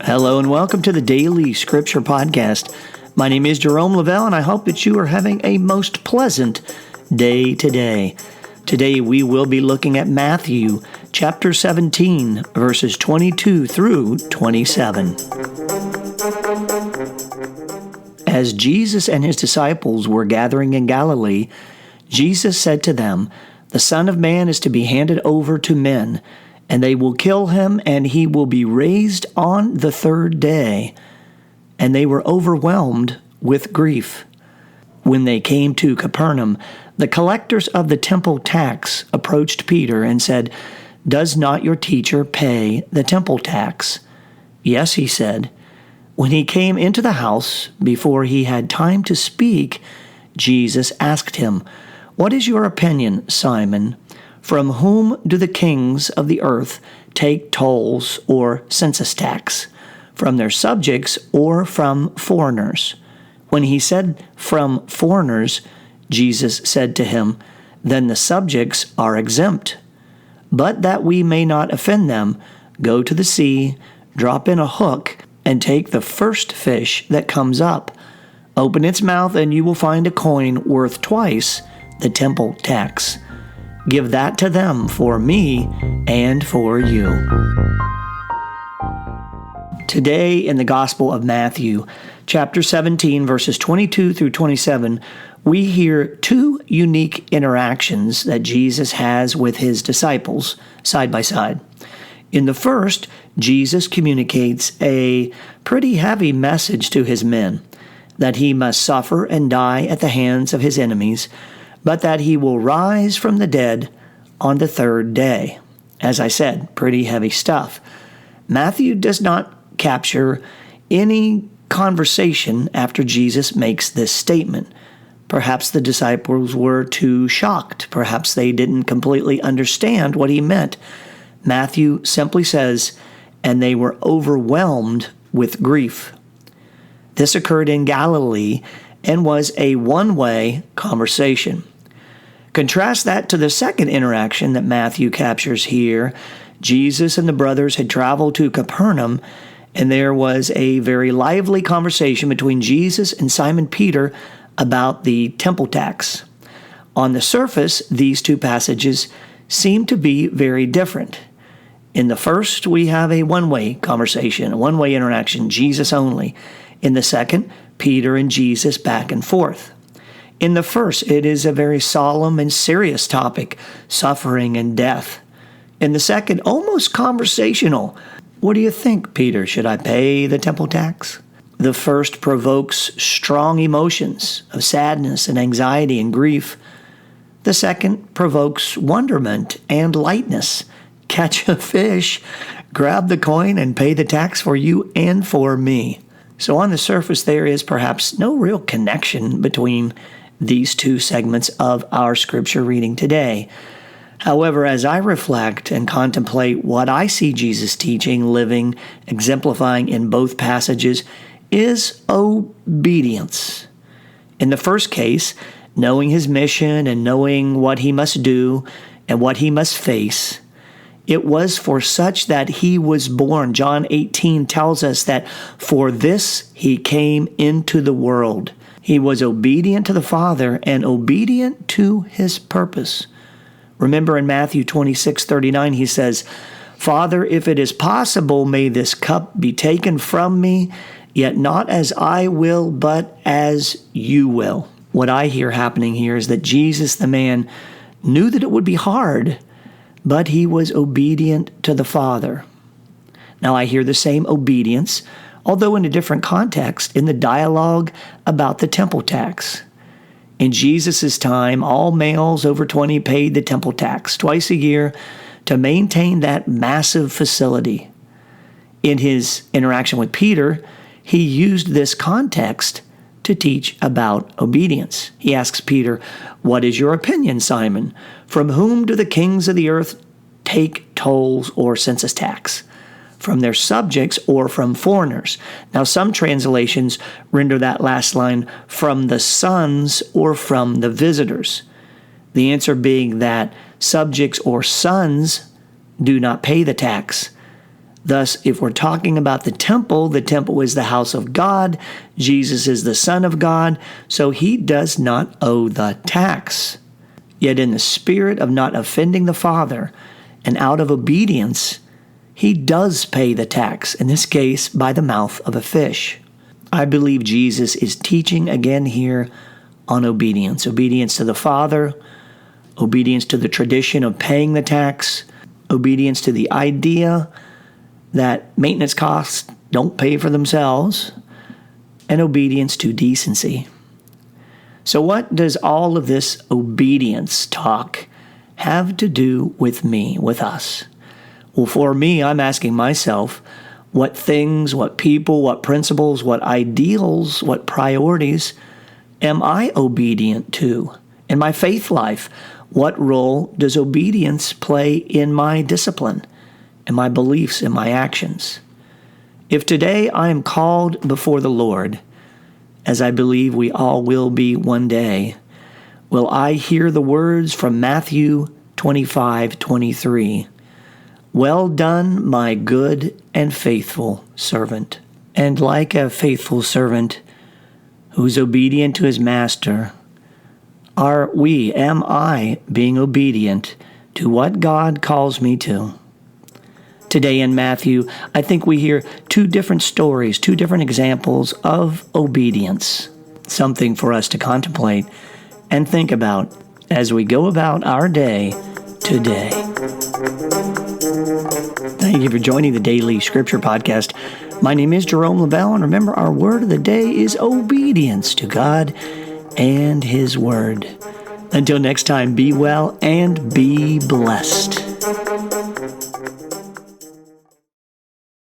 Hello and welcome to the Daily Scripture Podcast. My name is Jerome Lavelle, and I hope that you are having a most pleasant day today. Today we will be looking at Matthew chapter 17, verses 22 through 27. As Jesus and his disciples were gathering in Galilee, Jesus said to them, "The Son of Man is to be handed over to men, and they will kill him, and he will be raised on the third day." And they were overwhelmed with grief. When they came to Capernaum, the collectors of the temple tax approached Peter and said, "Does not your teacher pay the temple tax?" "Yes," he said. When he came into the house, before he had time to speak, Jesus asked him, "What is your opinion, Simon? From whom do the kings of the earth take tolls or census tax? From their subjects or from foreigners?" When he said, "From foreigners," Jesus said to him, "Then the subjects are exempt. But that we may not offend them, go to the sea, drop in a hook, and take the first fish that comes up. Open its mouth, and you will find a coin worth twice the temple tax. Give that to them for me and for you." Today in the Gospel of Matthew, chapter 17, verses 22 through 27, we hear two unique interactions that Jesus has with his disciples side by side. In the first, Jesus communicates a pretty heavy message to his men, that he must suffer and die at the hands of his enemies, but that he will rise from the dead on the third day. As I said, pretty heavy stuff. Matthew does not capture any conversation after Jesus makes this statement. Perhaps the disciples were too shocked. Perhaps they didn't completely understand what he meant. Matthew simply says, "And they were overwhelmed with grief." This occurred in Galilee and was a one-way conversation. Contrast that to the second interaction that Matthew captures here. Jesus and the brothers had traveled to Capernaum, and there was a very lively conversation between Jesus and Simon Peter about the temple tax. On the surface, these two passages seem to be very different. In the first, we have a one-way conversation, a one-way interaction, Jesus only. In the second, Peter and Jesus back and forth. In the first, it is a very solemn and serious topic, suffering and death. In the second, almost conversational. "What do you think, Peter? Should I pay the temple tax?" The first provokes strong emotions of sadness and anxiety and grief. The second provokes wonderment and lightness. Catch a fish, grab the coin, and pay the tax for you and for me. So on the surface, there is perhaps no real connection between these two segments of our scripture reading today. However, as I reflect and contemplate what I see Jesus teaching, living, exemplifying in both passages, is obedience. In the first case, knowing his mission and knowing what he must do and what he must face, it was for such that he was born. John 18 tells us that for this he came into the world. He was obedient to the Father and obedient to his purpose. Remember in Matthew 26:39, he says, "Father, if it is possible, may this cup be taken from me, yet not as I will, but as you will." What I hear happening here is that Jesus, the man, knew that it would be hard, but he was obedient to the Father. Now I hear the same obedience, although in a different context, in the dialogue about the temple tax. In Jesus' time, all males over 20 paid the temple tax twice a year to maintain that massive facility. In his interaction with Peter, he used this context to teach about obedience. He asks Peter, "What is your opinion, Simon? From whom do the kings of the earth take tolls or census tax? From their subjects or from foreigners?" Now, some translations render that last line, "from the sons or from the visitors." The answer being that subjects or sons do not pay the tax. Thus, if we're talking about the temple is the house of God. Jesus is the Son of God, so he does not owe the tax. Yet in the spirit of not offending the Father and out of obedience, he does pay the tax, in this case by the mouth of a fish. I believe Jesus is teaching again here on obedience. Obedience to the Father, obedience to the tradition of paying the tax, obedience to the idea that maintenance costs don't pay for themselves, and obedience to decency. So what does all of this obedience talk have to do with me, with us? Well, for me, I'm asking myself, what things, what people, what principles, what ideals, what priorities am I obedient to in my faith life? What role does obedience play in my discipline, in my beliefs, in my actions? If today I am called before the Lord, as I believe we all will be one day, will I hear the words from Matthew 25:23? Well done, my good and faithful servant. And like a faithful servant who's obedient to his master, am I being obedient to what God calls me to? Today in Matthew, I think we hear two different stories, two different examples of obedience. Something for us to contemplate and think about as we go about our day today. Thank you for joining the Daily Scripture Podcast. My name is Jerome LaBelle, and remember, our word of the day is obedience to God and His Word. Until next time, be well and be blessed.